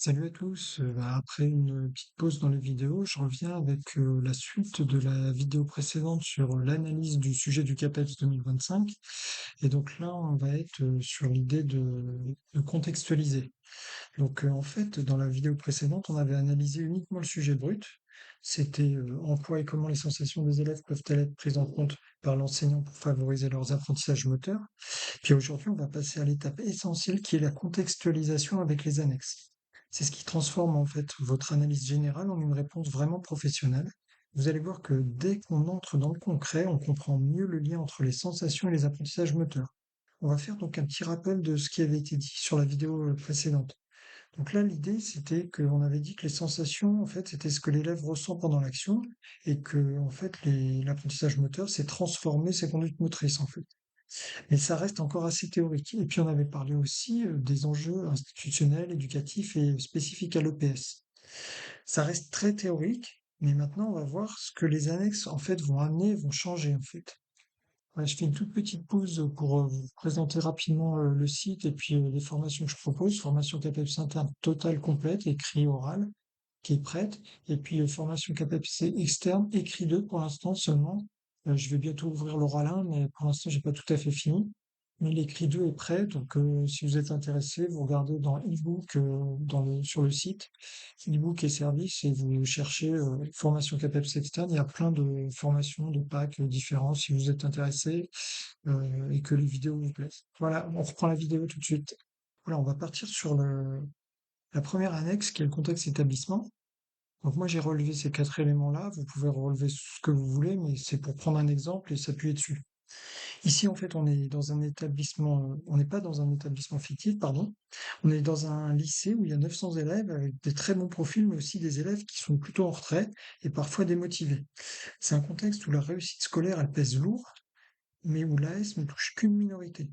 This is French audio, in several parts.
Salut à tous. Après une petite pause dans les vidéos, je reviens avec la suite de la vidéo précédente sur l'analyse du sujet du CAPEX 2025. Et donc là, on va être sur l'idée de contextualiser. Donc en fait, dans la vidéo précédente, on avait analysé uniquement le sujet brut. C'était en quoi et comment les sensations des élèves peuvent-elles être prises en compte par l'enseignant pour favoriser leurs apprentissages moteurs. Puis aujourd'hui, on va passer à l'étape essentielle qui est la contextualisation avec les annexes. C'est ce qui transforme en fait votre analyse générale en une réponse vraiment professionnelle. Vous allez voir que dès qu'on entre dans le concret, on comprend mieux le lien entre les sensations et les apprentissages moteurs. On va faire donc un petit rappel de ce qui avait été dit sur la vidéo précédente. Donc là, l'idée, c'était qu'on avait dit que les sensations, en fait, c'était ce que l'élève ressent pendant l'action et que, en fait, l'apprentissage moteur, c'est transformer ses conduites motrices, en fait. Mais ça reste encore assez théorique. Et puis on avait parlé aussi des enjeux institutionnels, éducatifs et spécifiques à l'EPS. Ça reste très théorique, mais maintenant on va voir ce que les annexes en fait vont amener, vont changer en fait. Ouais, je fais une toute petite pause pour vous présenter rapidement le site et puis les formations que je propose. Formation CAPEPS interne totale complète, écrit oral, qui est prête. Et puis formation CAPEPS externe, écrit 2 pour l'instant seulement. Je vais bientôt ouvrir l'oral 1, mais pour l'instant j'ai pas tout à fait fini. Mais l'écrit 2 est prêt, donc si vous êtes intéressé, vous regardez dans e-book sur le site, e-book et services, et vous cherchez formation CAPEPS externe. Il y a plein de formations, de packs différents si vous êtes intéressé et que les vidéos vous plaisent. Voilà, on reprend la vidéo tout de suite. Voilà, on va partir sur la première annexe qui est le contexte établissement. Donc moi j'ai relevé ces 4 éléments-là. Vous pouvez relever ce que vous voulez, mais c'est pour prendre un exemple et s'appuyer dessus. Ici, en fait, on est dans un établissement, on n'est pas dans un établissement fictif, pardon. On est dans un lycée où il y a 900 élèves avec des très bons profils, mais aussi des élèves qui sont plutôt en retrait et parfois démotivés. C'est un contexte où la réussite scolaire, elle pèse lourd, mais où l'AS ne touche qu'une minorité.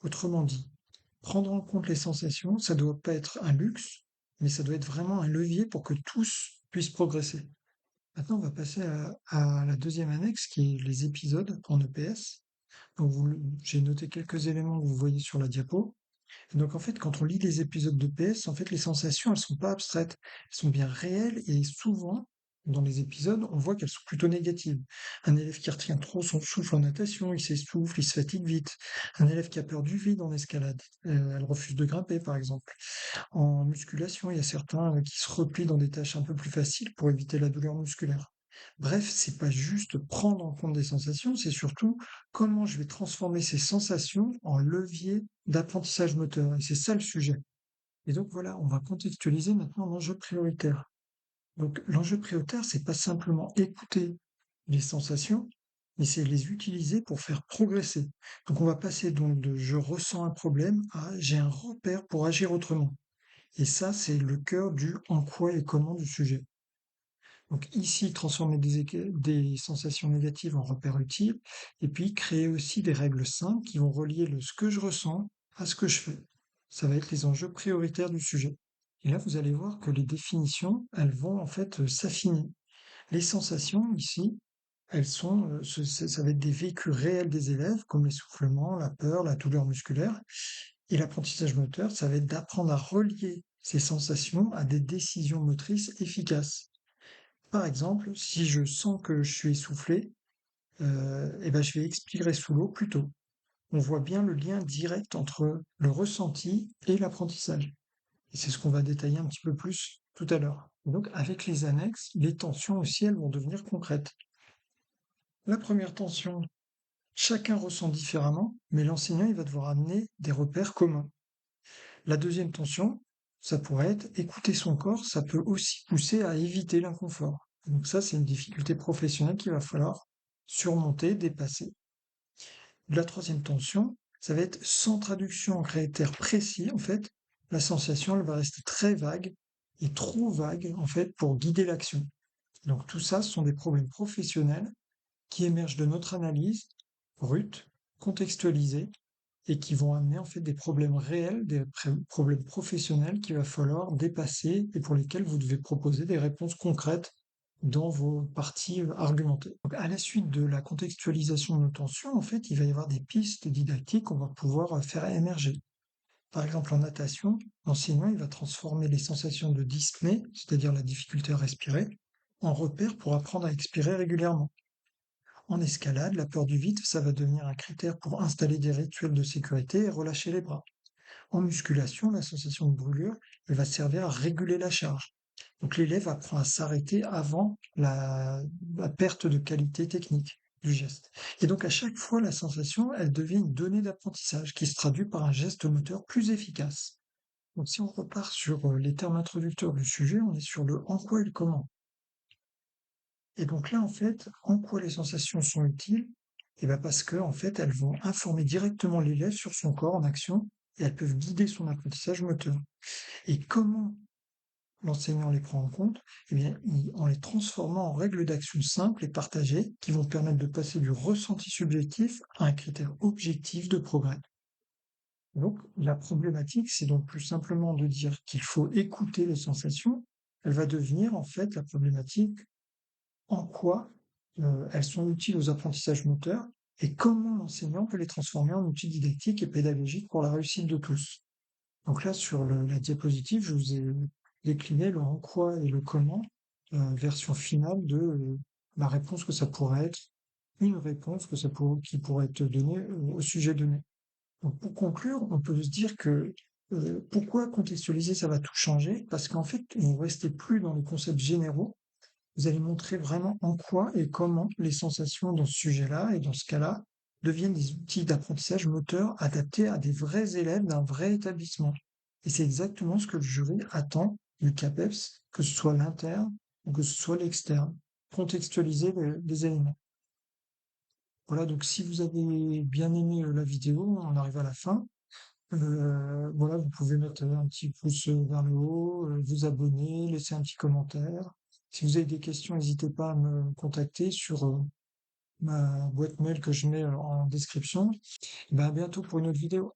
Autrement dit, prendre en compte les sensations, ça doit pas être un luxe, mais ça doit être vraiment un levier pour que tous puissent progresser. Maintenant, on va passer à la deuxième annexe qui est les épisodes en EPS. Donc j'ai noté quelques éléments que vous voyez sur la diapo. Et donc en fait, quand on lit les épisodes de PS, en fait, les sensations, elles sont pas abstraites, elles sont bien réelles et souvent, dans les épisodes, on voit qu'elles sont plutôt négatives. Un élève qui retient trop son souffle en natation, il s'essouffle, il se fatigue vite. Un élève qui a peur du vide en escalade, elle refuse de grimper par exemple. En musculation, il y a certains qui se replient dans des tâches un peu plus faciles pour éviter la douleur musculaire. Bref, c'est pas juste prendre en compte des sensations, c'est surtout comment je vais transformer ces sensations en levier d'apprentissage moteur. Et c'est ça le sujet. Et donc voilà, on va contextualiser maintenant l'enjeu prioritaire. Donc l'enjeu prioritaire, c'est pas simplement écouter les sensations, mais c'est les utiliser pour faire progresser. Donc on va passer donc de je ressens un problème à j'ai un repère pour agir autrement. Et ça, c'est le cœur du en quoi et comment du sujet. Donc ici, transformer des sensations négatives en repères utiles, et puis créer aussi des règles simples qui vont relier ce que je ressens à ce que je fais. Ça va être les enjeux prioritaires du sujet. Et là, vous allez voir que les définitions, elles vont en fait s'affiner. Les sensations ici, elles sont, ça va être des vécus réels des élèves, comme l'essoufflement, la peur, la douleur musculaire. Et l'apprentissage moteur, ça va être d'apprendre à relier ces sensations à des décisions motrices efficaces. Par exemple, si je sens que je suis essoufflé, eh ben, je vais expirer sous l'eau plus tôt. On voit bien le lien direct entre le ressenti et l'apprentissage. Et c'est ce qu'on va détailler un petit peu plus tout à l'heure. Donc, avec les annexes, les tensions aussi, elles vont devenir concrètes. La première tension, chacun ressent différemment, mais l'enseignant, il va devoir amener des repères communs. La deuxième tension, ça pourrait être écouter son corps, ça peut aussi pousser à éviter l'inconfort. Donc ça, c'est une difficulté professionnelle qu'il va falloir surmonter, dépasser. La troisième tension, ça va être sans traduction en critères précis, en fait, la sensation, elle va rester très vague et trop vague, en fait, pour guider l'action. Donc tout ça, ce sont des problèmes professionnels qui émergent de notre analyse brute, contextualisée, et qui vont amener en fait des problèmes réels, des problèmes professionnels qu'il va falloir dépasser et pour lesquels vous devez proposer des réponses concrètes dans vos parties argumentées. Donc, à la suite de la contextualisation de nos tensions, en fait, il va y avoir des pistes didactiques qu'on va pouvoir faire émerger. Par exemple, en natation, l'enseignant il va transformer les sensations de dyspnée, c'est-à-dire la difficulté à respirer, en repère pour apprendre à expirer régulièrement. En escalade, la peur du vide, ça va devenir un critère pour installer des rituels de sécurité et relâcher les bras. En musculation, la sensation de brûlure, elle va servir à réguler la charge. Donc l'élève apprend à s'arrêter avant la perte de qualité technique du geste. Et donc à chaque fois, la sensation, elle devient une donnée d'apprentissage qui se traduit par un geste moteur plus efficace. Donc si on repart sur les termes introducteurs du sujet, on est sur le en quoi et le comment. Et donc là, en fait, en quoi les sensations sont utiles? Et ben parce que, en fait, elles vont informer directement l'élève sur son corps en action et elles peuvent guider son apprentissage moteur. Et comment l'enseignant les prend en compte? Eh bien, en les transformant en règles d'action simples et partagées qui vont permettre de passer du ressenti subjectif à un critère objectif de progrès. Donc, la problématique, c'est donc plus simplement de dire qu'il faut écouter les sensations. Elle va devenir, en fait, la problématique en quoi elles sont utiles aux apprentissages moteurs et comment l'enseignant peut les transformer en outils didactiques et pédagogiques pour la réussite de tous. Donc là, sur la diapositive, je vous ai décliné le en quoi et le comment, version finale de la réponse que ça pourrait être, une réponse qui pourrait être donnée au sujet donné. Donc pour conclure, on peut se dire que pourquoi contextualiser, ça va tout changer? Parce qu'en fait, vous ne restez plus dans les concepts généraux, vous allez montrer vraiment en quoi et comment les sensations dans ce sujet-là et dans ce cas-là deviennent des outils d'apprentissage moteur adaptés à des vrais élèves d'un vrai établissement. Et c'est exactement ce que le jury attend du CAPEPS, que ce soit l'interne ou que ce soit l'externe. Contextualiser les éléments. Voilà, donc si vous avez bien aimé la vidéo, on arrive à la fin. Voilà, vous pouvez mettre un petit pouce vers le haut, vous abonner, laisser un petit commentaire. Si vous avez des questions, n'hésitez pas à me contacter sur ma boîte mail que je mets en description. Et ben, à bientôt pour une autre vidéo.